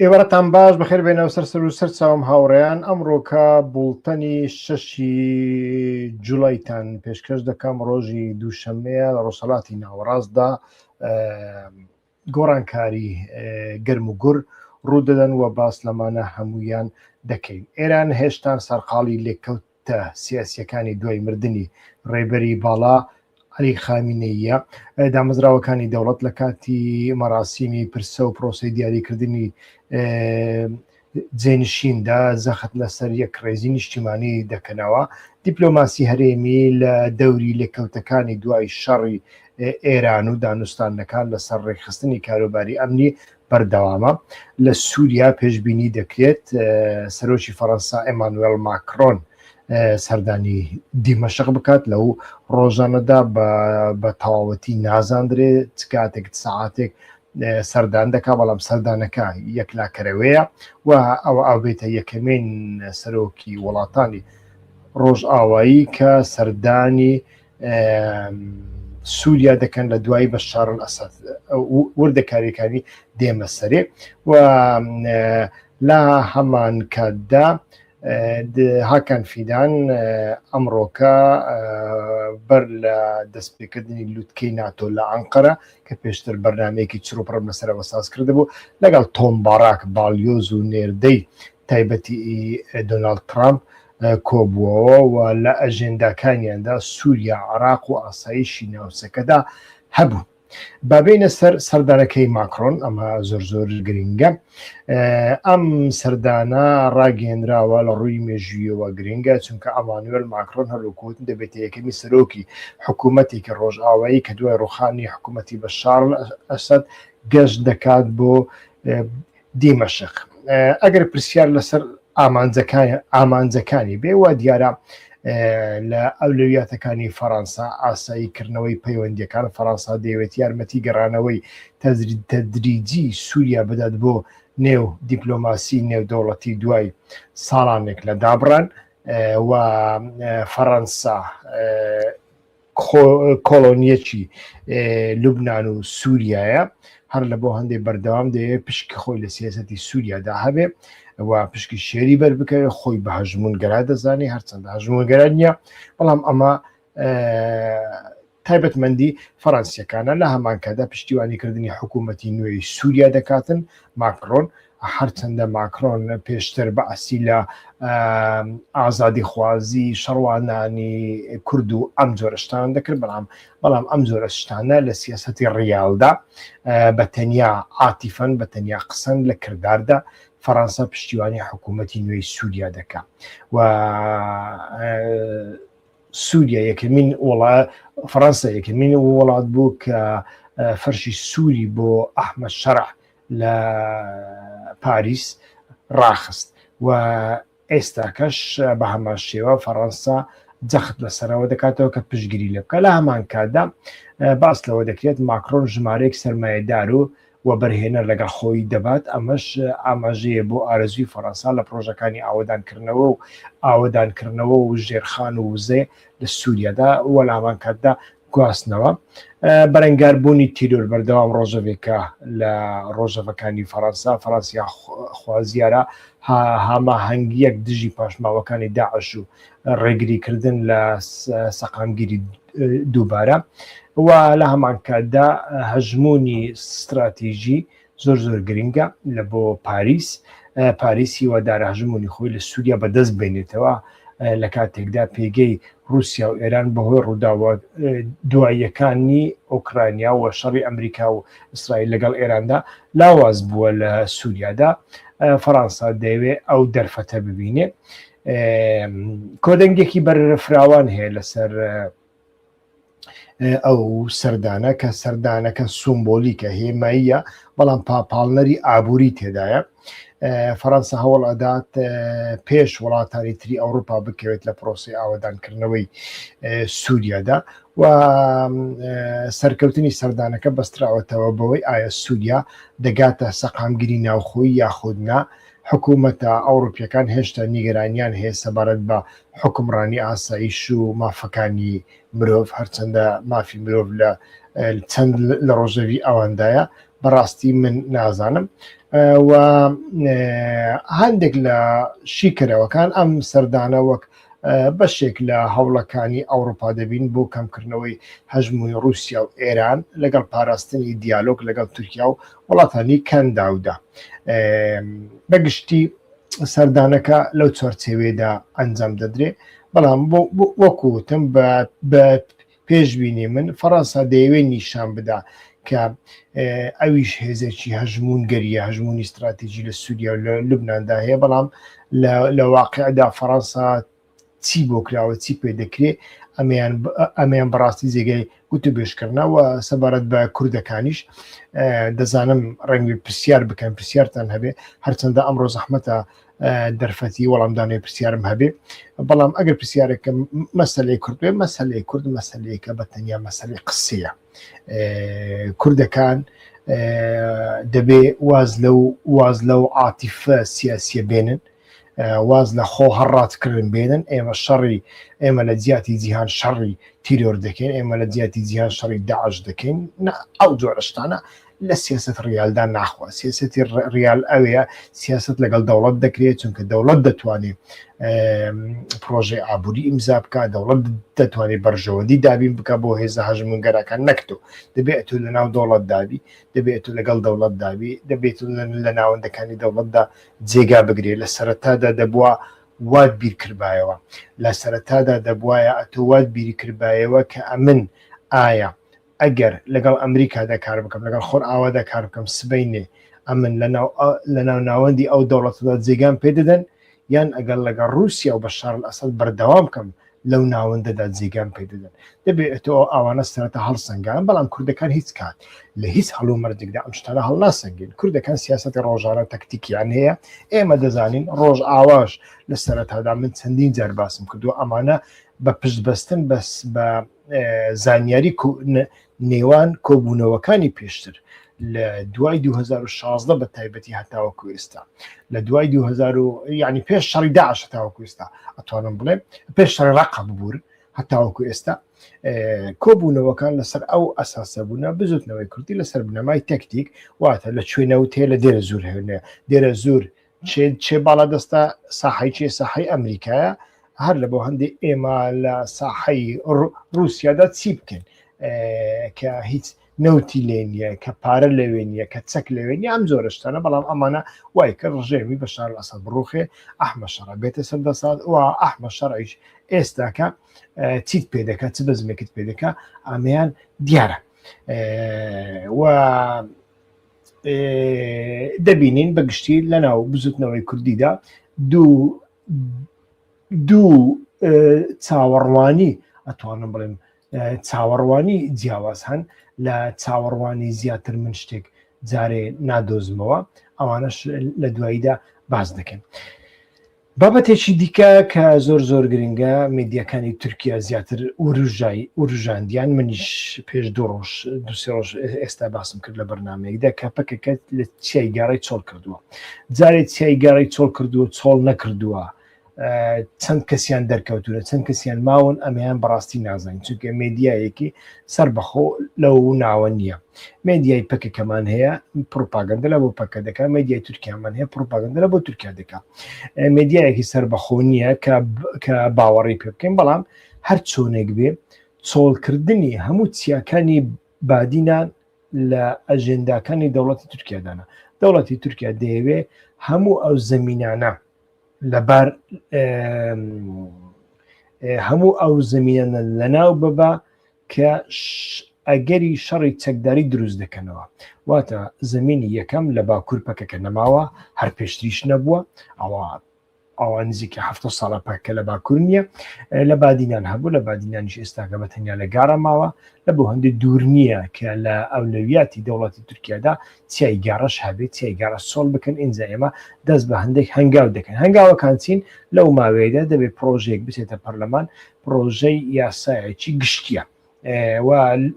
ئێوەرەتان باش بەخێر بێنەوە سەر و سەر چاوم هاوڕێیان ئەمڕۆکە بوڵتەنی 6 جوڵایتان پێشکەش دەکەم ڕۆژی دووشەمەیە لە ڕۆژهەڵاتی ناوەڕاستدا گۆڕانکاری گەرم و گوڕ ڕوودەدەن و باس لەمانە هەمویان دەکەین. ئێران هێشتا سەرقاڵی لێککەوتە سیاسیەکانی دوای مردنی ڕێبەری باڵا عەلی خامینەییە. دامەزراوەکانی دەوڵەت لە کاتی مەراسیمی پرسە و پرۆسەی دیاریکردنی جێنشیندا زەخت لەسەر یەک ڕێزی نیشتیمانی دەکەنەوە. دیپلۆماسی هەرێمی لە دەوری لێککەوتەکانی دوای شەڕی ئێران و دانوستانەکان لەسەر ڕێکخستنی کاروباری ئەمنی بەردەوامە. لە سووریا پێشبینی دەکرێت سەرۆکی فەڕەنسا ئێمانوێل ماکرۆن سەردانی دیمەشق بکات لەو ڕۆژانەدا بە تەواوەتی نازاندرێت کاتێک سەعاتێک سەردان دەکا، بەڵام سەردانەکە یەکلاکەرەوەیە و ئەوە ئاوبێتە یەکەمین سەرۆکی وڵاتانی ڕۆژئاوایی کە سەردانی سووریا دەکەن لە دوای بەشار ئەسەد وردەکاریەکانی دێمە سەرێ. و لە هەمان کاتدا هاکان فیدان ئەمڕۆکە بەر لە دەستپێکردنی لووتکەی ناتۆ لە ئەنقەرە کە پێشتر بەرنامەیەکی چرۆپڕم لەسەرەوە ساز کردبوو لەگەڵ تۆم باراک باڵیۆز و نێردەی تایبەتی دۆناڵد ترامپ کۆبووەوە و لە ئەژێنداکانیاندا سووریا، عێراق و ئاسایشی ناوچەکەدا هەبوو. بابینە سەر سەردانەکەی ماکرۆن، ئەمە زۆر گرنگە. ئەم سەردانە ڕاگەیەنراوە لە ڕووی مێژوویەوە گرنگە، چونکە ئەمانوێل ماکرۆن هەڵوکوتن دەبێتە یەکەمی سەرۆکی حکوومەتێکی ڕۆژئاوایی کە دوای ڕوخانی حکوومەتی بەشار ئەسەد گەشت دەکات بۆ دیمەشق. ئەگەر پرسیار لەسەر ئامانجەکانی بێ وە دیارە لە ئەولویاتەکانی فەڕەنسا ئاساییکردنەوەی پەیوەندیەکان فەڕەنسا دەیەوێت یارمەتی گەڕانەوەی تەدریجی سووریا بدات بۆ نێو دیپلۆماسی نێودەوڵەتی دوای ساڵانێک لە دابڕان و فەڕەنسا کۆڵۆنیەکی لوبناان و سووریایە هەر لە بۆ هەندێک بەردەوام دەیەوێت پشکی خۆی لە سیاسەتی سووریادا هەبێ و پشکی شێری بەر بکەوێت خۆی بە هەژمونگەرا دەزانێت هەرچەندە هەژمونگەرا نییە، بەڵام ئەمە تایبەتمەندی فەڕەنسیەکانە لە هەمانکەدا پشتیوانیکردنی حکوومەتی نوێی سووریا دەکاتن. ماکرۆن هەرچەندە ماکرۆن پێشتر بەعسی لە ئازادی خوازی شەڕوانانی کورد و ئەم جۆرەشتان دەکرد، بەڵام ئەم جۆرە شتانە لە سیاسەتی ڕیالدا بە تەنیا عاتیفەن بە تەنیا قسەن لە کرداردا فەڕەنسا پشتیوانی حکوومەتی نوێی سووریا دەکات و سووریا یەکەمین فەڕەنسا یەکەمین وڵات بوو کە فەرشی سووری بۆ ئەحمەد شەرع لە پاریس ڕاخست و ئێستاکەش بە هەمان شێوە فەڕەنسا جەخت لەسەرەوە دەکاتەوە کە پشتگیری لێ بکە. لە هەمان کاتدا باس لەوە دەکرێت ماکرۆن ژمارەیەک سەرمایەدار و بەرهێنەر لەگەڵ خۆی دەبات. ئەمەش ئاماژەیە بۆ ئارەزوی فەڕەنسا لە پرۆژەکانی ئاوەدانکردنەوە و ژێرخان و وزێ لە سووریادا وە لە هەمان کاتدا گواستنەوە. بەرەنگاربوونی تیرۆر بەردەوام ڕۆژەوێکە لە ڕۆژەوەکانی فەڕەنسیا خوازیارە هەماهەنگیەک دژی پاشماوەکانی داعش و ڕێگریکردن لە سەقامگیری دووبارە و لە هەمان کاتدا هەژمونی استراتیژی زۆر گرنگە لە بۆ پاریسی وەدارە هەژمونی خۆی لە سووریا بەدەست بێنێتەوە لە کاتێکدا پێگەی رووسیا و ئێران بەهۆی ڕووداوە دواییەکانی ئۆکرانیا و شەڕی ئەمریکا و ئیسرائیل لەگەڵ ئێراندا لاواز بووە لە سووریادا. فەڕەنسا دەیەوێت ئەو دەرفەتە ببینێ. کۆدەنگێکی بەرفراوان هەیە لەسەر ئەو سەردانەکە سومبۆلیکە هێماییە، بەڵام پاپاڵنەری ئابووری تێدایە. فەڕەنسا هەوڵ ئەدات پێش وڵاتانی تری ئەوروپا بکەوێت لە پرۆسی ئاوەدانکردنەوەی سووریادا و سەرکەوتنی سەردانەکە بەستراوەتەوە بەوەی ئایا سووریا دەگاتە سەقامگیری ناوخۆیی یاخودنا. حکوومەتە ئەوروپیەکان هێشتا نیگەرانیان هەیە سەبارەت بە حکومڕانی ئاسایش و مافەکانی مرۆڤ، هەرچەندە مافی مرۆڤ لە چەند لە ڕۆژەوی ئەوەندایە بەڕاستی من نازانم. و هەندێک لە شیکرەوەکان ئەم سەردانە وەک بەشێک لە هەوڵەکانی ئەوروپا دەبین بۆ کەمکردنەوەی هەژمووی رووسیا و ئێران لەگەڵ پاراستنی دیالۆگ لەگەڵ تورکیا و وڵاتانی کەنداودا. بەگشتی سەردانەکە لەو چۆرچێوێدا ئەنجام دەدرێت، بەڵام وەکوتم بە پێشبینی من فەڕەنسا دەیەوێت نیشان بدا کە ئەویش هێزێکی هەژمونگەریە، هەژمونی استراتیژی لە سووریا و لە لوبناندا هەیە، بەڵام لە واقعدا فەڕەنسا چی بۆ کراوە، چی پێ دەکرێت، ئەمیان بەڕاستی جێگەی وتوبێژکردنەوە سەبارەت بە کوردەکانیش دەزانم ڕەنگی پرسیار بکەن، پرسیارتان هەبێ، هەرچەندە ئەمڕۆ زەحمەتە دەرفەتی وەڵامدانەوەی پرسیارم هەبێ، بەڵام ئەگەر پرسیارێکە مەسەلەی کورد بێ، مەسەلەی کورد مەسەلەیەکە بە تەنیا مەسەلەی قسەیە. کوردەکان دەبێ واز لەو عاتیفە سیاسیە بێنن، واز لە خۆ هەڕاتکردن بێنن. ئێمە لە جیاتی جیهان شەڕی تیرۆر دەکەین، ئێمە لە جیاتی جیهان شەڕی داعش دەکەین. ئەو جۆرە شتانە لە سیاست ڕیالدا ناخوا. سیاسەتی ڕیال ئەوەیە سیاست لەگەڵ دەوڵەت دەکرێت، چونکە دەوڵەت دەتوانێت پرۆژەی ئابووری ئیمزا بکە، دەوڵەت دەتوانێت بەرژەوەندی دابین بکە بۆ هێزە هەژمونگەرەکان نەکتۆ. دەبێت تو لە ناو دەوڵەت دابی، دەبێت تو لەگەڵ دەوڵەت دابی، دەبێت لە ناوەندەکانی دەوڵەتدا جێگا بگرێت. لە سەرەتادا دەبووە وات بیر کردبایەوە، لە سەرەتادا دەبوایە ئەتۆ وات بیری کردبایەوە کە ئەمن ئایا ئەگەر لەگەڵ ئەمریکادا کار بکەم، لەگەڵ خۆر ئاوادا کار بکەم، سبەینێ ئەمن لە ناو ناوەندی ئەو دەوڵەتدا جێگان پێ دەدەن، یان ئەگەر لەگەڵ رووسیا و بەشار ئەسەد بەردەوام بکەم لەو ناوەندەدا جێگان پێ دەدەن. دەبێت ئەوانە سەرەتا هەڵسەنگان، بەڵام کوردەکان هیچ کات لە هیچ هەڵو مەرجێکدا ئەم شتانە هەڵناسەنگین. کوردەکان سیاسەتی ڕۆژانە تەکتیکیان هەیە. ئێمە دەزانین ڕۆژ ئاواش لە سەرەتادا من چەندین جار باسم کردووە، ئەمانە بە پشتبەستن بە زانیاری نێوان کۆبوونەوەکانی پێشتر لە دوای 2016 بە تایبەتی هەتاوەکو ئێستا، لە دوای 2000 یعنی پێش شەڕی داعش هەتاوەکو ئێستا، ئەتوانم بڵێم پێش شەڕی ڕەقە ببوور هەتاوەکو ئێستا، کۆبوونەوەکان لەسەر ئەو ئەساسە بوونە بزوتنەوەی کوردی لەسەر بنەمای تەکتیک، واتە لە کوێنەوت هەیە، لە دێرە زوور هێنێ، دێرە زوور چێ باڵا دەستا ساحەی چێ ساحەی ئەمریکایە، هەر لە بۆ هەندێک ئێمە لە ساحەی رووسیادا چی بکەین کە هیچ نەوتی لێ نییە، کە پارە لەوێ نییە، کە چەک لەوێ نیە، ئەم زۆرەشتانە. بەڵام ئەمانە وای کە ڕژێمی بەشار ئەسەد بڕوخێ، ئەحمەد شەڕە بێتە سەردەسات و ئەحمەد شەڕیش ئێستاکە چیت پێ دەکات، چ بەزمێکت پێ دەکات، ئەمەیان دیارە. و دەبینین بەگشتی لەناو بزوتنەوەی کوردیدا دوو چاوەڕوانی، ئەتوانم بڵێم چاوەڕوانی جیاواز هەن. لە چاوەڕوانی زیاتر من شتێک جارێ نادۆزمەوە، ئەوانش لە دواییدا باز دەکەن. بابەتێکی دیکە کە زۆر گرنگە، میدیاکانی تورکیا زیاتر وروژاندیان، منیش پێش دوسێ ڕۆژ ئێستا باسم کرد لە بەرنامەیەکدا کە پەکەکە لە چیای گاڕی چۆڵ کردووە. جارێ چیای گاڕی چۆڵ کردووە، چۆڵ نەکردووە، چەند کەسیان دەرکەوتونە، چەند کەسیان ماون، ئەمەیان بەڕاستی نازانین، چونکە مێدیایەکی سەربەخۆ لەو ناوە نییە. مێدیای پەکەکەمان هەیە پروپاگەندە لە بۆ پەکە دەکات، مێدیای تورکیامان هەیە پروپاگەندە لە بۆ تورکیا دەکات. مێدیایەکی سەربەخۆ نییە کە باوەڕی پێ بکەین، بەڵام هەر چۆنێک بێ چۆڵکردنی هەموو چیاکانی بادینان لە ئەژێنداکانی دەوڵەتی تورکیادانە. دەوڵەتی تورکیا دەیەوێ هەموو ئەو زەمینانە لەبار هەموو ئەو زمینە لەناو ببە کە ئەگەری شەڕی چەکداری دروست دەکەنەوە. واتە زمینی یەکەم لە باکوور پەکەکە نەماوە، هەر پێشتریش نەبووە، ئەوە نزیکە 70 ساڵە پەکە لە باکوور نییە، لە بادینان هەبوو، لە بادینانیش ئێستاکە بە تەنیا لە گارە ماوە، لە بۆ هەندێک دوور نییە کە لە ئەولەویاتی دەوڵەتی تورکیادا چیای گاڕەش هەبێت، چیای گاڕە سۆڵ بکەن. ئینجا ئێمە دەست بە هەندێک هەنگاو دەکەن. هەنگاوەکان چین؟ لەو ماوەیەدا دەبێت پرۆژەیەک بچێتە پەرلەمان، پرۆژەی یاسایەکی گشتیە، و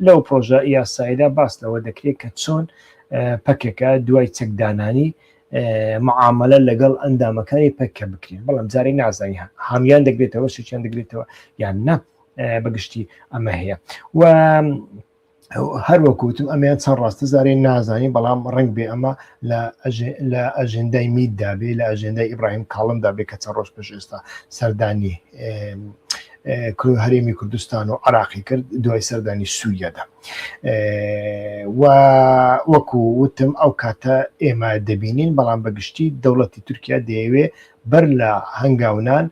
لەو پرۆژە یاساییدا باس لەوە دەکرێت کە چۆن پەکێکە دوای چەکدانانی معاملە لەگەڵ ئەندامەکانی پەکە بکرێن. بەڵام جارێک نازانی هەمیان دەگرێتەوە، سوچیان دەگرێتەوە یان نە، بەگشتی ئەمە هەیە. و هەر وەکوتم ئەمەیان چەند ڕاستە زارێ نازانی بەڵام ڕنگ بێ ئەمە لە ئەژێندای میددا بێ لە ئەژێندای ئیبراهیم کاڵمدا بێ کە چەند ڕۆژ پێش ئێستا سەردانی هەرێمی کوردستان و عراقی کرد دوای سەردانی سووریەدا و وەکو وتم ئەو کاتە ئێمە دەبینین بەڵام بەگشتی دەوڵەتی تورکیا دەیەوێ بەر لە هەنگاونان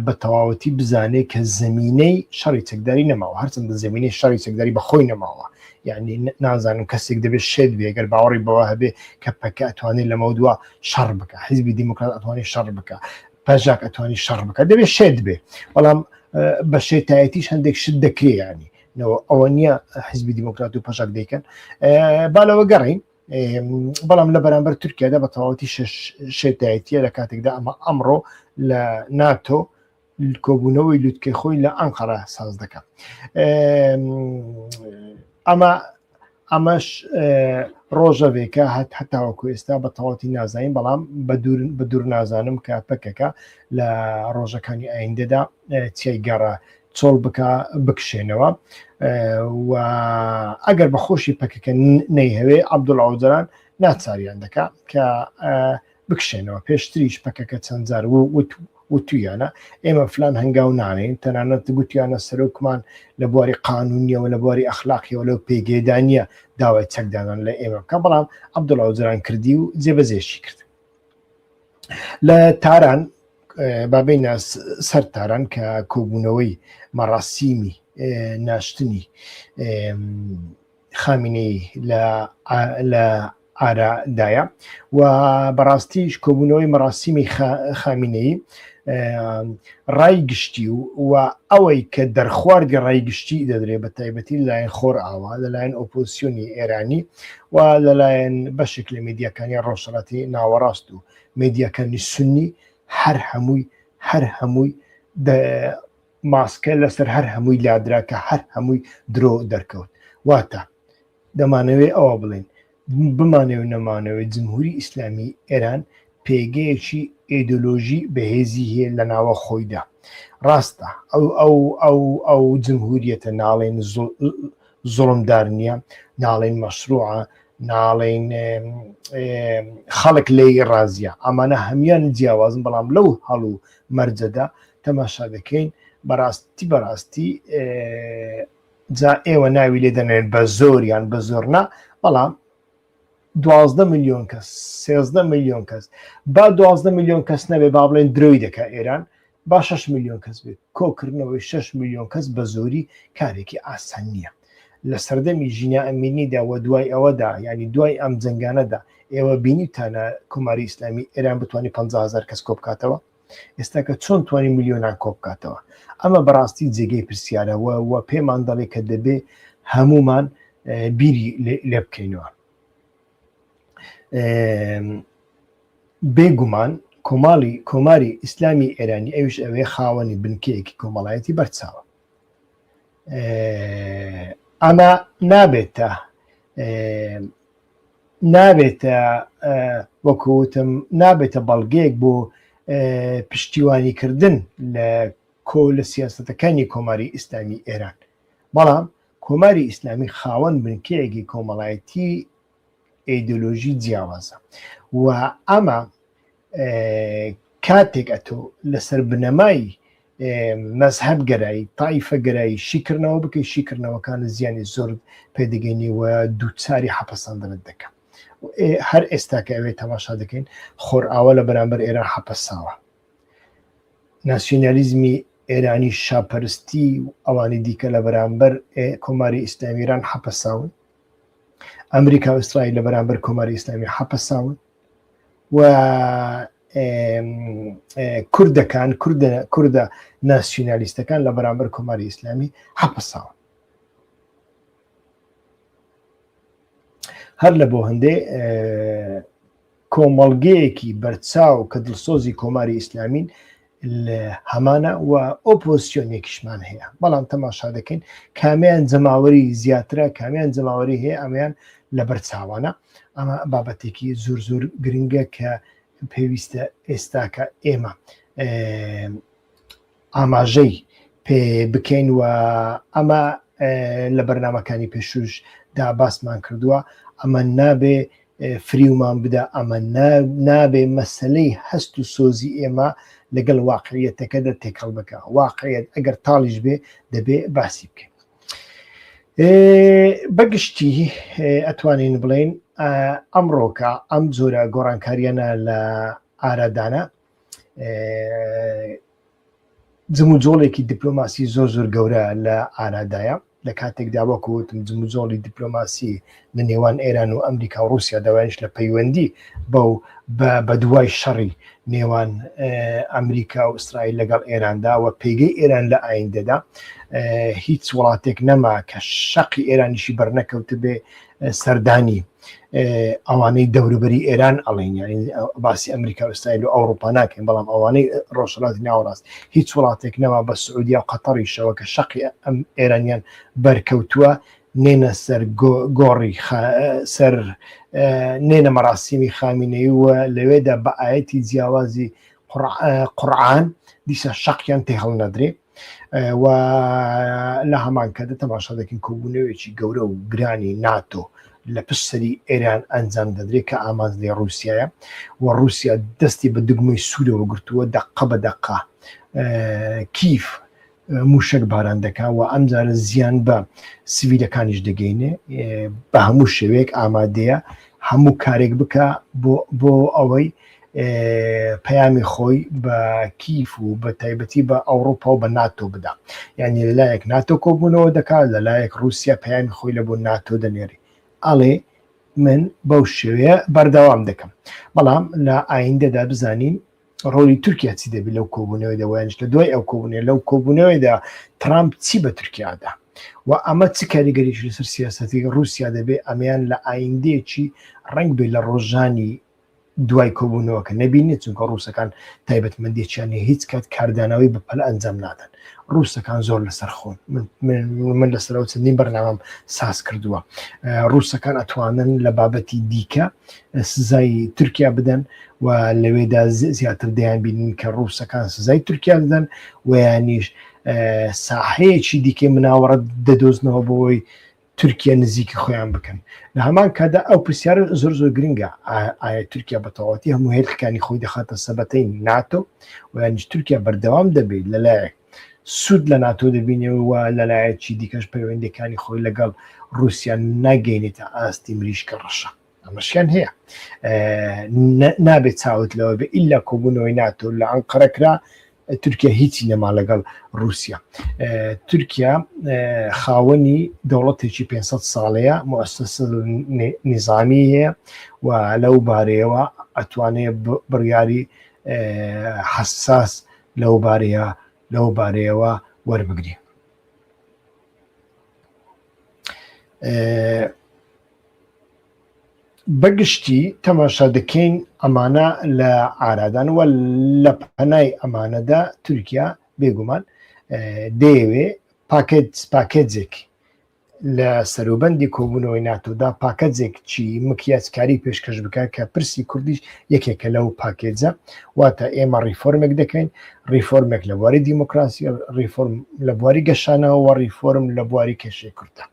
بە تەواوەتی بزانێت کە زمینەی شەڕی چەکداری نەماوە هەرچەندە زمینەی شەڕی چەکداری بەخۆی نەماوە یعنی نازانم کەسێک دەبێت شێت بێ ئەگەر باوەڕی بەوە هەبێ کە پەکە ئەتوانێت لەمە دووە شەڕ بکە حیزبی دیموکرات ئەتوانێت شەڕ بکە پەژاک ئەتوانی شەڕ بکە دەبێت شێت بێ بەڵام بە شێتایەتیش هەندێک شت دەکرێ ینی ئەوە نییە حیزبی دیموکرات و پەژاک دەیکەن بالەوە گەڕین بەڵام لە بەرامبەر تورکیادا بە تەواوەتی شێتایەتیە لە کاتێکدا ئەمە ئەمڕۆ لە ناتۆ کۆبوونەوەی لوتکەی خۆی لە ئەنقەرە ساز دەکات ئەمەش ڕۆژەوێکە هەتاوەکو ئێستا بە تەواوەتی نازانین بەڵام بە دوور نازانم کە پەکەکە لە ڕۆژەکانی ئایندەدا چیای گەڕە چۆڵ بکشێنەوە و ئەگەر بە خۆشی پەکەکە نەیهەوێ عەبدوڵڵا ئۆجەلان ناچاریان دەکات کە بکشێنەوە پێشتریش پەکەکە چەند جار وتویانە ئێمە فلان هەنگاو نانین تەنانەت گوتیانە سەرۆکمان لە بواری قانونیەوە لە بواری ئەخلاقیەوە لەو پێگێدانیە داوای چەکدانان لە ئێمە بکە بەڵام عەبدوڵڵا ئۆجەلان کردی و جێبەجێشی کرد لە تاران بابینە سەر تاران کە کۆبوونەوەی مەڕاسیمی ناشتنی خامینەی لە ئارادایە و بەڕاستیش کۆبوونەوەی مەڕاسیمی خامینەی ڕای گشتی و ئەوەی کە دەرخواردی ڕای گشتی دەدرێت بە تایبەتی لەلایەن خۆر ئاوا لەلایەن ئۆپۆزیسیۆنی ئێرانی و لەلایەن بەشێک لە میدیاکانی ڕۆژهەڵاتی ناوەڕاست و میدیاکانی سونی هەر هەمووی ماسکە لەسەر هەر هەمووی لادرا کە هەر هەمووی درۆ دەرکەوت واتە دەمانەوێت ئەوە بڵێن بمانەوە نەمانەوەی جمهوری ئیسلامی ئێران پێگەیەکی ئیدۆلۆژی بەهێزی هەیە لە ناوە خۆیدا ڕاستە ئەو جمهوریەتە ناڵێن زوڵمدار نییە ناڵێن مەشروعە ناڵێن خەڵک لێی ڕازیە ئەمانە هەمیان جیاوازن بەڵام لەو هەڵ و مەرجەدا تەماشا دەکەین بەڕاستی جا ئێوە ناوی لێ دەنێن بە زۆریان بە زۆرنا بەڵام 12 میلیۆن کەس 13 میلیۆن کەس با 12 میلیۆن کەس نەبێ با بڵێن درۆی دەکا ئێران با 6 میلیۆن کەس بێت کۆکردنەوەی 6 میلیۆن کەس بە زۆری کارێکی ئاسان نییە لە سەردەمی ژینە ئەمینیدا و دوای ئەوەدا ینی دوای ئەم جەنگانەدا ئێوە بینیتانە کۆماری ئیسلامی ئێران بتوانانی 50,000 کەس کۆ بکاتەوە ئێستا کە چۆن توانی میلیۆنان کۆ بکاتەوە ئەمە بەڕاستی جێگەی پرسیارەوە و پێمان دەڵێ کە دەبێ هەمومان بیری لێ بکەینەوە بێگومان کۆماری ئیسلامی ئێرانی ئەوش ئەوێ خاوەنی بنکەیەکی کۆمەڵایەتی بەرچاوە ئەمە نابێتە وەکوتم نابێتە بەڵگەیەک بۆ پشتیوانیکردن لە سیاسەتەکانی کۆماری ئیسلامی ئێران بەڵام کۆماری ئیسلامی خاوەن بنکەیەکی کۆمەڵایەتی ئیدۆلۆژی جیاوازە و ئەمە کاتێک ئەتۆ لەسەر بنەمای مەزهەب گەرایی تایفە گەرایی شیکردنەوە بکەی شیکردنەوەکانە زیانی زۆر پێدەگەینی و دووچاری حەپەساندنت دەکەم هەر ئێستا کە ئەوێ تەماشا دەکەین خۆر ئاوە لە بەرامبەر ئێران حەپەساوە ناسیۆنالیزمی ئێرانی شاپەرستی و ئەوانی دیکە لە بەرامبەر کۆماری ئیسلامی ئێران حەپەساون ئەمریکا و ئیسرائیل لە بەرامبەر کۆماری ئیسلامی حەپەساون و کوردەکان کوردە ناسیۆنالیستەکان لە بەرامبەر کۆماری ئیسلامی حەپەساون هەر لە بۆ هەندێ کۆمەڵگەیەکی بەرچاو کە دڵسۆزی کۆماری ئیسلامین هەمانە و ئۆپۆزیسیۆنێکیشمان هەیە بەڵام تەماشا دەکەین کامیان جەماوەری زیاترە کامیان جەماوەری هەیە ئەمەیان لە بەرچاوانە ئەمە بابەتێکی زۆر گرنگە کە پێویستە ئێستاکە ئێمە ئاماژەی پێ بکەین و ئەمە لە بەرنامەکانی پێشوش دا باسمان کردووە ئەمە نابێ فریومان بدە ئەمە نابێ مەسلەی هەست و سۆزی ئێمە لەگەڵ واقعیەتەکەدا تێکەڵ بکە واقعیت ئەگەر تاڵیش بێ دەبێ باسی بکەین بەگشتی ئەتوانین بڵێن ئەمڕۆکە ئەم جۆرە گۆڕانکاریانە لە ئارادانە جموجۆڵێکی دیپلۆماسی زۆر گەورە لە ئارادایە لە کاتێکدا وەکوتم جموجۆڵی دیپلۆماسی لە نێوان ئێران و ئەمریکا و رووسیا داوایش لە پەیوەندی بەو بە دوای شەڕی نێوان ئەمریکا و ئیسرائیل لەگەڵ ئێراندا و پێگەی ئێران لە ئایندەدا هیچ وڵاتێک نەما کە شەقی ئێرانیشی بەرنەکەوت بێ سەردانی ئەوانەی دەوروبەری ئێران ئەڵێن باسی ئەمریکا و ئیسرائیل و ئەوروپا ناکەین بەڵام ئەوانەی ڕۆژهەڵاتی ناوەڕاست هیچ وڵاتێک نەما بە سعودیا و قەتەریشەوە کە شەقی ئەم ئێرانیان بەرکەوتووە نێنە سەر گۆڕی سەر نێنە مەراسیمی خامینەی وە لەوێدا بە ئاەتی جیاوازی قورعان دیسە شەقیان تێ هەڵ نەدرێ و لە هەمان کەدا تەماشا دەکەین کۆبوونەوەیەکی گەورە و گرانی ناتۆ لە پشتسەری ئێران ئەنجام دەدرێت کە ئامانج لێ رووسایە و رووسیا دەستی بە دوگمەی سوورەوە گرتووە دەقە بە دەقا کیف موشک باران دەکا و ئەمجارە زیان بە سیڤیلەکانیش دەگەینێ بە هەموو شێوەیەک ئامادەیە هەموو کارێک بکە بۆ ئەوەی پەیامی خۆی بە کیف و بە تایبەتی بە ئەوروپا و بە ناتۆ بدا یعنی لەلایەک ناتۆ کۆبوونەوە دەکات لەلایەک رووسیا پەیامی خۆی لە بۆ ناتۆ دەنێری ئەڵێ من بەو شێوەیە بەردەوام دەکەم بەڵام لە ئایندەدا بزانین ڕۆلی تورکیا چی دەبێت لەو کۆبوونەوەی دەوایانش لە دوای ئەو کۆبوونێ لەو کۆبوونەوەیدا ترامپ چی بە تورکیادا و ئەمە چ کاریگەریشی لەسەر سیاسەتی رووسیا دەبێت ئەمەیان لە ئایندەیەکی ڕنگ بێت لە ڕۆژانی دوای کۆبوونەوە کە نەبینێت چونکە ڕووسەکان تایبەتمەندیەکیانی هیچ کات کاردانەوەی بەپەل ئەنجام نادەن ڕووسەکان زۆر لەسەر خۆن من لەسەرەوە چەندین بەرنامەم ساز کردووە ڕووسەکان ئەتوانن لە بابەتی دیکە سزای تورکیا بدەن و لەوێدا زیاتر دەیان بینین کە ڕووسەکان سزای تورکیا دەدەن و یانیش ساحەیەکی دیکەی مناوەڕەت دەدۆزنەوە بۆی تورکیا نزیکی خۆیان بکەن لە هەمان کادا ئەو پرسیارە زۆر گرنگە ئایا تورکیا بەتەواوەتی هەموو هێرخەکانی خۆی دەخاتە سەبەتەی ناتۆ و یانیش تورکیا بەردەوام دەبێت لەلایەک سوود لە ناتۆ دەبینەوە لەلایەکی دیکەش پەیوەندیەکانی خۆی لەگەڵ رووسیا ناگەینێتە ئاستی مریشکە ڕەشە ئەمەشیان هەیە نابێت چاوت لەوە بێ ئیلا کۆبوونەوەی ناتۆ لە ئەنقەرەکرا تورکیا هیچی نەما لەگەڵ رووسیا تورکیا خاوەنی دەوڵەتێکی 500 ساڵەیە مؤسسە نیزامی هەیە و لەو بارەیەوە ئەتوانێت بڕیاری حساس لەو بارەیەوە وەربگری بەگشتی تەماشا دەکەین ئەمانە لە ئارادان و لە پەنای ئەمانەدا تورکیا بێگومان دەیەوێ پاکێجێک لە سەروبەندی کۆبوونەوەی ناتۆدا پاکەجێک چی مکیاسکاری پێشکەش بکە کە پرسی کوردیش یەکێکە لەو پاکێجە واتە ئێمە ڕیفۆرمێک دەکەین ڕیفۆرمێک لە بواری دیموکراسی ڕیفۆرم لە بواری گەشانەوە و ڕیفۆرم لە بواری کێشەی کوردە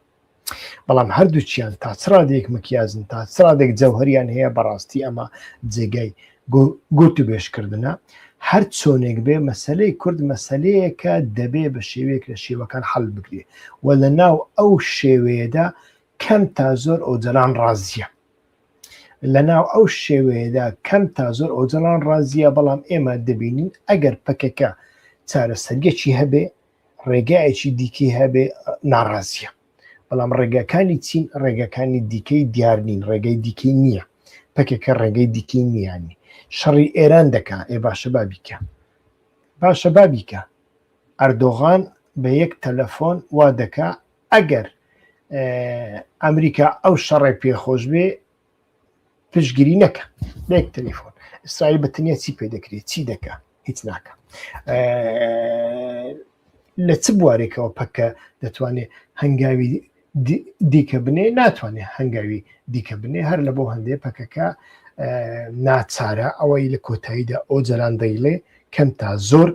بەڵام هەردووچیان تا چڕادێک مکیازن تا چڕادێک جەوهریان هەیە بەڕاستی ئەمە جێگای گوت و بێشکردنە هەر چۆنێک بێ مەسەلەی کورد مەسەلەیەکە دەبێ بە شێوەیەک لە شێوەکان هەڵ بگرێ و لە ناو ئەو شێوەیەدا کەم تا زۆر ئۆجەلان ڕازیە لە ناو ئەو شێوەیەدا کەم تا زۆر ئۆجەلان ڕازیە بەڵام ئێمە دەبینین ئەگەر پەکەکە چارەسەرگەکی هەبێ ڕێگایەکی دیکەی هەبێ ناڕازیە بەڵام ڕێگەکانی چین ڕێگەکانی دیکەی دیارنین ڕێگەی دیکەی نییە پەکێکە ڕێگەی دیکەی نیانی شەڕی ئێران دەکا باشە بابیکە ئەردۆغان بە یەک تەلەفۆن وا دەکا ئەگەر ئەمریکا ئەو شەڕێ پێخۆش بێ پشتگیری نەکە بە یەک تەلیفۆن ئیسرائیل بەتەنیا چی پێ دەکرێت چی دەکا هیچ ناکە لە چ بوارێکەوە پەکە دەتوانێت هەنگاوی دیکە بنێ ناتوانێت هەنگاوی دیکە بنێ هەر لە بۆ هەندێک پەکەکە ناچارە ئەوەی لە کۆتاییدا ئۆجەلان دەیڵێ کەم تا زۆر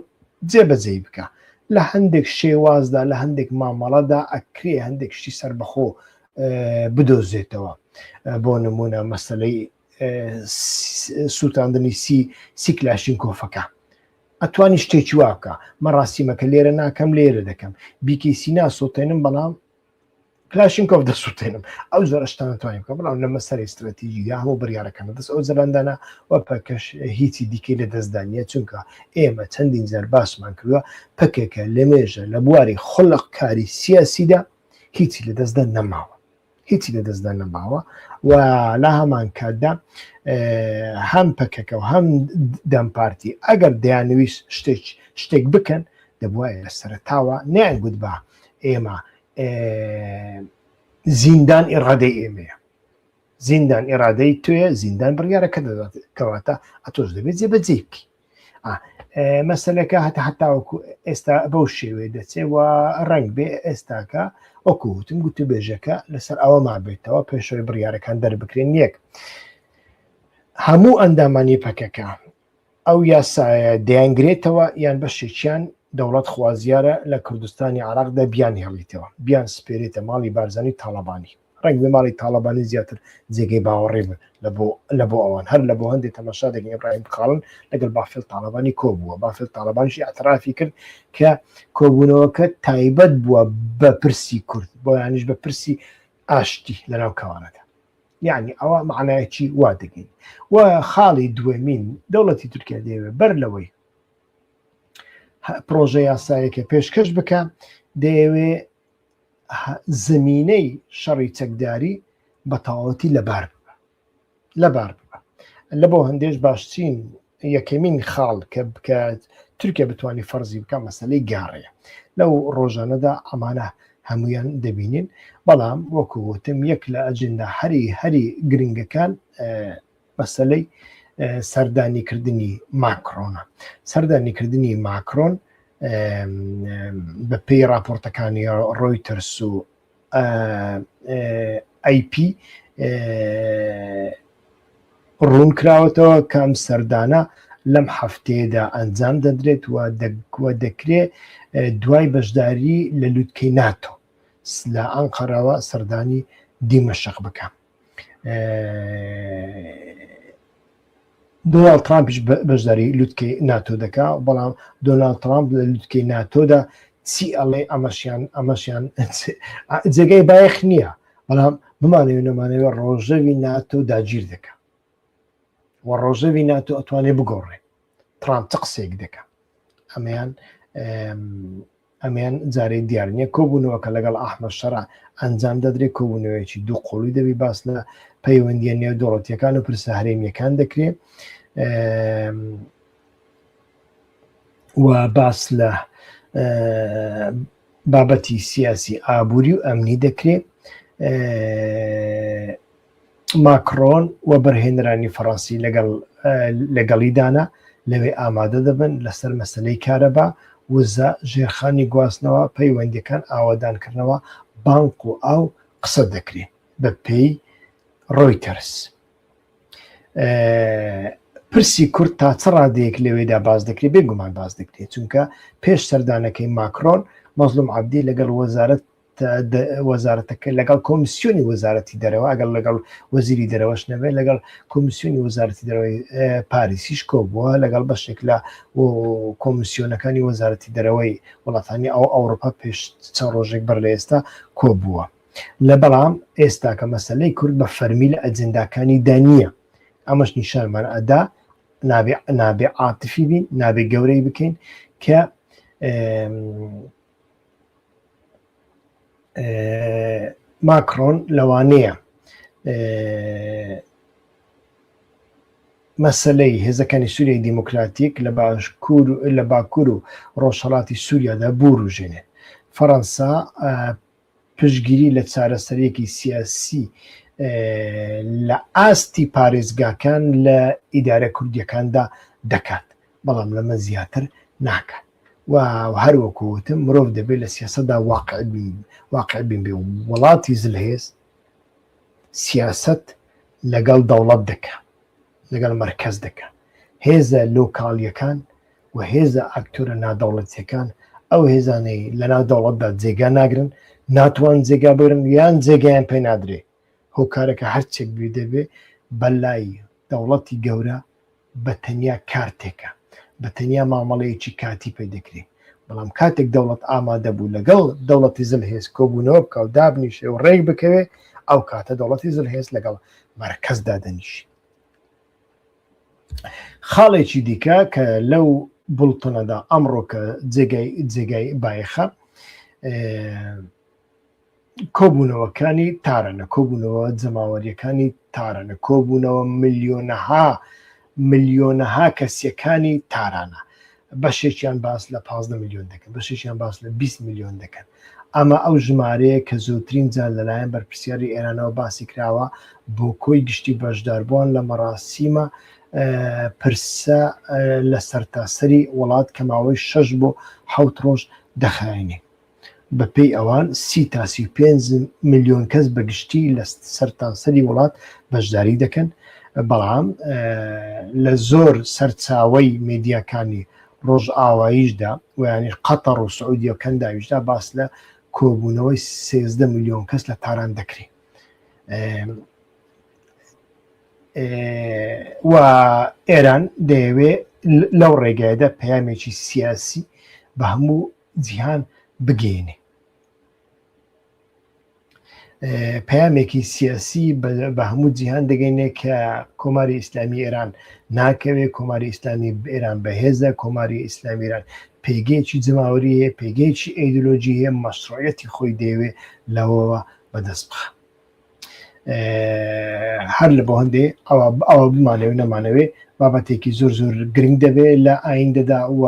جێبەجێ بکە لە هەندێک شێوازدا لە هەندێک مامەڵەدا ئەکرێ هەندێک شتی سەربەخۆ بدۆزێتەوە. بۆ نمونە مەسەلەی سووتاندنی سی کلاشینکۆفەکە ئەتوانی شتێکی واکە مە ڕاستیمەکە لێرە ناکەم لێرە دەکەم بیکیسی ناسووتێنم بەڵام کلاشینکۆف دەسووتێنم ئەو زۆرشتان نتوانین بکەم بەڵام لە مەسەری استراتیژیدا هەموو بڕیارەکەمە دەست ئەو زەلاندانە وە پەکەش هیچی دیکەی لە دەستدانیە چونکە ئێمە چەندین جار باسمان کردووە پەکێکە لە مێژە لە بواری خۆڵق کاری سیاسیدا هیچی لە دەستدا نەماوە هیچی لە دەستدا نەماوە و لە هەمان کاتدا هەم پەکەکە و هەم دەمپارتی ئەگەر دەیانویست شتێک بکەن دەبوایە لە سەرەتاوە نەیانگوت بە ئێمە زیندان ئێرادەی ئێمەیە زیندان ئێرادەی توێ زیندان بڕیارەکە دەدات کەواتە ئەتۆش دەبێت جێبەجێ بکەی مەسەلەکە هەتاوەکو ئێستا بەو شێوەیە دەچێت و ڕنگ بێ ئێستاکە وەکووتم گوتو بێژەکە لەسەر ئەوە مابێتەوە پێشەوەی بڕیارەکان دەربکرێن یەک هەموو ئەندامانی پەکەکە ئەو یاسایە دەیانگرێتەوە یان بەشێکیان دەوڵەت خوازیارە لە کوردستانی عراقدا بیان هێڵیتەوە بیان سپێرێتە ماڵی بارزانی تاڵەبانی ڕنگ بە ماڵی تاڵەبانی زیاتر جێگەی باوەڕێ بن لە بۆ ئەوان هەر لە بۆ هەندێک تەماشا دەکەین ئیبراهیم خاڵن لەگەڵ بافێل تاڵەبانی کۆبووە بافێل تاڵەبانیشی ئەترافی کرد کە کۆبوونەوەکە تایبەت بووە بە پرسی کورد بۆ یانیش بە پرسی ئاشتی لەناو کەوانەکە یعنی ئەوە معنایەکی وا دەگەین و خاڵی دوێمین دەوڵەتی تورکیا دەیەوێت بەر لەوەی پرۆژە یاسایەکە پێشکەش بکە دەیەوێ زمینەی شەڕی چەکداری بە تەواوەتی لەبار ببە لە بۆ هەندێش باشترین یەکەمین خاڵ کە بکات تورکیا بتوانانی فەرزی بکە مەسەلەی گاڕەیە لەو ڕۆژانەدا ئەمانە هەمویان دەبینین بەڵام وەکووتم یەک لە ئەجندا هەری گرنگەکان مەسەلەی سەردانیکردنی ماکرۆنە سەردانیکردنی ماکرۆن بە پێی راپۆرتەکانی ڕۆیتەرس و ئەیP ڕوون کراوەتەوە کەم سەردانە لەم هەفتەیەدا ئەنجام دەدرێت و دەکرێت دوای بەشداری لە لووتکەی ناتۆ لە ئەنقەرەوە سەردانی دیمەشق بکە دۆناڵد ترامپیش بەشداری لووتکەی ناتۆ دەکا بەڵام دۆناڵد ترامپ لە لووتکەی ناتۆدا چی ئەڵێ ئەمەشیان جێگەی بایەخ نییە بەڵام بمانەوێ نەمانەوێت ڕۆژەوی ناتۆ داگیر دەکە و ڕۆژەوی ناتۆ ئەتوانێت بگۆڕێ ترامپ چ قسێک دەکە ئەمیان جارەی دیار نییە کۆبوونەوەکە لەگەڵ ئەحمەد شەرع ئەنجام دەدرێت کۆبوونەوەیەکی دوو قۆڵی دەبی باس لە پەیوەندیە نێو دەوڵەتیەکان و پرسە هەرێمیەکان دەکرێت و باس لە بابەتی سیاسی ئابووری و ئەمنی دەکرێت ماکرۆن و بەرهێنرانی فەڕەنسی لەگەڵیدانا لەوێ ئامادە دەبن لەسەر مەسەلەی کارەبا وزە ژێرخانی گواستنەوە پەیوەندیەکان ئاوادانکردنەوە بانک و ئاو قسە دەکرێت بە پێی ڕۆیتەرس پرسی کورد تا چ ڕادەیەک لەوێدا باز دەکرێت بێگومان باز دەکرێت چونکە پێش سەردانەکەی ماکرۆن مەزلوم عەبدی لەگەڵ وەزارەتەکە لەگەڵ کۆمیسیۆنی وەزارەتی دەرەوە ئەگەر لەگەڵ وەزیری دەرەوەش نەبێت لەگەڵ کۆمیسیۆنی وەزارەتی دەرەوەی پاریسیش کۆبووە لەگەڵ بەشێک لە کۆمیسیۆنەکانی وەزارەتی دەرەوەی وڵاتانی ئەوروپا پێش چەند ڕۆژێک بەر لە ئێستا کۆبووە لە بەڵام ئێستا کە مەسەلەی کورد بە فەرمی لە ئەجنداکانی دانیە ئەمەش نیشانمان ئەدا نابێ عاتفی بین نابێ گەورەی بکەین کە ماکرۆن لەوانەیە مەسەلەی هێزەکانی سووریای دیموکراتیک لە باکوور و ڕۆژهەڵاتی سووریادا بوروژێنێت فەڕەنسا پشتگیری لە چارەسەرێکی سیاسی لە ئاستی پارێزگاکان لە ئیدارە کوردیەکاندا دەکات بەڵام لەمە زیاتر ناکات و هەروەکوتم مرۆڤ دەبێت لە سیاسەتدا واقع بین بێ وڵاتی زلهێز سیاست لەگەڵ دەوڵەت دەکە لەگەڵ مەرکەز دەکە هێزە لۆکاڵیەکان و هێزە ئاکتۆرە نادەوڵەتیەکان ئەو هێزانەی لەناو دەوڵەتدا جێگا ناگرن ناتوان جێگا بگرن یان جێگایان پێ نادرێ هۆکارەکە هەرچێک بێ دەبێ بەلای دەوڵەتی گەورە بە تەنیا کارتێکە بە تەنیا مامەڵەیەکی کاتی پێ دەکرێت بەڵام کاتێک دەوڵەت ئامادە بوو لەگەڵ دەوڵەتی زلهێز کۆبوونەوە بکە و دابنیشێ و ڕێک بکەوێ ئەو کاتە دەوڵەتی زلهێز لەگەڵ مەرکەزدا دەنیشی. خاڵێکی دیکە کە لەو بڵتنەدا ئەمڕۆ کە جێگای بایەخە کۆبوونەوەکانی تارەنە کۆبوونەوە جەماوەریەکانی تارەنە کۆبوونەوە ملیۆنەها کەسیەکانی تارانە بەشێکیان باس لە 15 میلیۆن دەکەن بەشێکیان باس لە 20 میلیۆن دەکەن ئەمە ئەو ژمارەیە کە زۆرترین جار لەلایەن بەرپرسیاری ئێرانەوە باسی کراوە بۆ کۆی گشتی بەشداربووان لە مەراسیمە پرسە لە سەرتاسەری وڵات کە ماوەی 6 بۆ 7 ڕۆژ دەخایێنێ بەپێی ئەوان 30 تا 35 میلیۆن کەس بەگشتی لە سەرتاسەری وڵات بەشداری دەکەن بەڵام لە زۆر سەرچاوەی میدیاکانی ڕۆژ ئاواییشدا ویانی قەتەڕ و سعودی و کەنداویشدا باس لە کۆبوونەوەی 13 میلیۆن کەس لە تاران دەکرێت و ئێران دەیەوێ لەو ڕێگایدا پەیامێکی سیاسی بە هەموو جیهان بگەێنێ پەیامێکی سیاسی بە هەموو جیهان دەگەینێ کە کۆماری ئیسلامی ئێران ناکەوێت کۆماری ئیسلامی ئێران بەهێزە کۆماری ئیسلامی ئێران پێگەیەکی جەماوەری هەیە پێگەیەکی ئەیدۆلۆژی هەیە مەشروعیەتی خۆی دەیەوێت لەوەوە بەدەست بخە هەر لە بۆ هەندێ ئەوە بمانەوێ نەمانەوێ بابەتێکی زۆر زۆر گرنگ دەبێت لە ئایندەدا و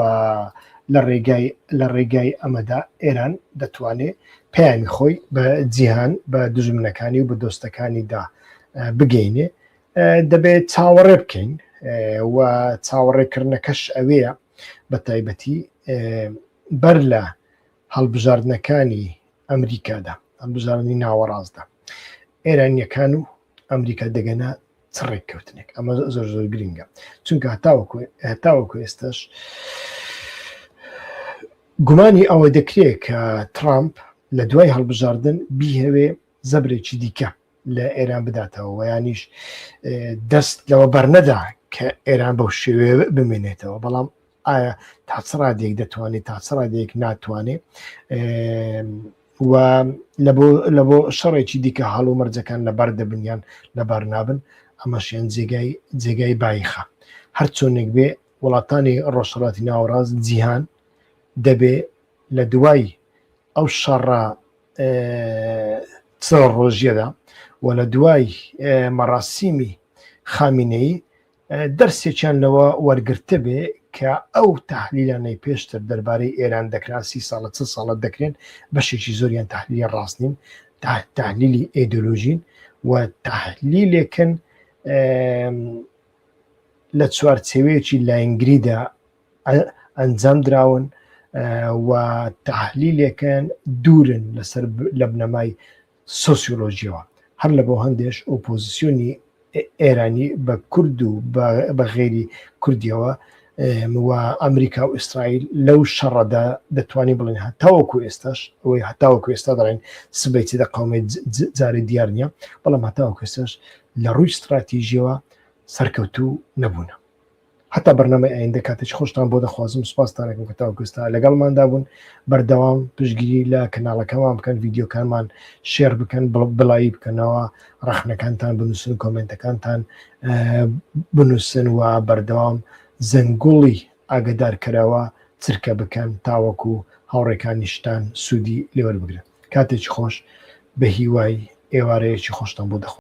لە ڕێگای ئەمەدا ئێران دەتوانێت پەیامی خۆی بە جیهان بە دژمنەکانی و بە دۆستەکانیدا بگەینێ دەبێت چاوەڕێ بکەین و چاوەڕێکردنەکەش ئەوەیە بە تایبەتی بەر لە هەڵبژاردنەکانی ئەمریکادا ئەمبژاردننی ناوەڕاستدا ئێرانیەکان و ئەمریکا دەگەنە چڕێک کەوتنێک ئەمە زۆر زۆر گرنگە چونکە هەتاوەکو ئێستاش گومانی ئەوە دەکرێت کە ترامپ لە دوای هەڵبژاردن بیهەوێ زەبرێکی دیکە لە ئێران بداتەوە و یانیش دەست لەوە بەرنەدا کە ئێران بەو شێوێ بمێنێتەوە بەڵام ئایا تاچڕادێک دەتوانێت تاچڕادێک ناتوانێت و لە بۆ شەڕێکی دیکە هەڵ و مەرجەکان لەبەر دەبنیان لەبەر نابن ئەمەشیان جێگای بایخە هەر چۆنێک بێ وڵاتانی ڕۆژهەڵاتی ناوەڕاست جیهان دەبێ لە دوای ئەو شەڕە چ ڕۆژیەدا و لە دوای مەراسیمی خامینەیی دەرسێکیان لەوە وەرگرتە بێ کە ئەو تحلیلانەی پێشتر دەربارەی ئێران دەکرا 30 ساڵە 40 ساڵە دەکرێن بەشێکی زۆریان تحلیلی ڕاست نین تحلیلی ئیدۆلۆژین و تحلیلێکن لە چوارچێوەیەکی لاینگریدا ئەنجام دراون و تحلیلێکن دوورن لەسەر لە بنەمای سۆسیۆلۆژیەوە هەر لە بۆ هەندێش ئۆپۆزیسیۆنی ئێرانی بە کورد و بە غێری کوردیەوە و ئەمریکا و ئیسرائیل لەو شەڕەدا دەتوانین بڵێن هەتاوەکو ئێستاش ئەوەی هەتاوەکو ئێستا دەڵێن سبەیتی دەقەومێت جارێ دیار نییە بەڵام هەتاوەکو ئێستاش لە ڕووی استراتیژیەوە سەرکەوتوو نەبوونە حتا بەرنامەی ئایندە کاتێک خۆشتان بۆ دەخوازم سوپاستانێکم کە تاوەکوستا لەگەڵماندا بوون بەردەوام پشگیری لە کەناڵەکەمان بکەن ڤیدیۆکانمان شێر بکەن بڵایی بکەنەوە ڕەخنەکانتان بنووسن کۆمنتەکانتان بنووسن و بەردەوام زەنگوڵی ئاگدارکەرەوە چرکە بکەن تاوەکو هاوڕێکانیشتان سوودی لێوەربگرن کاتێکی خۆش بە هیوای ئێوارەیەکی خۆشتان بۆ دەخوازم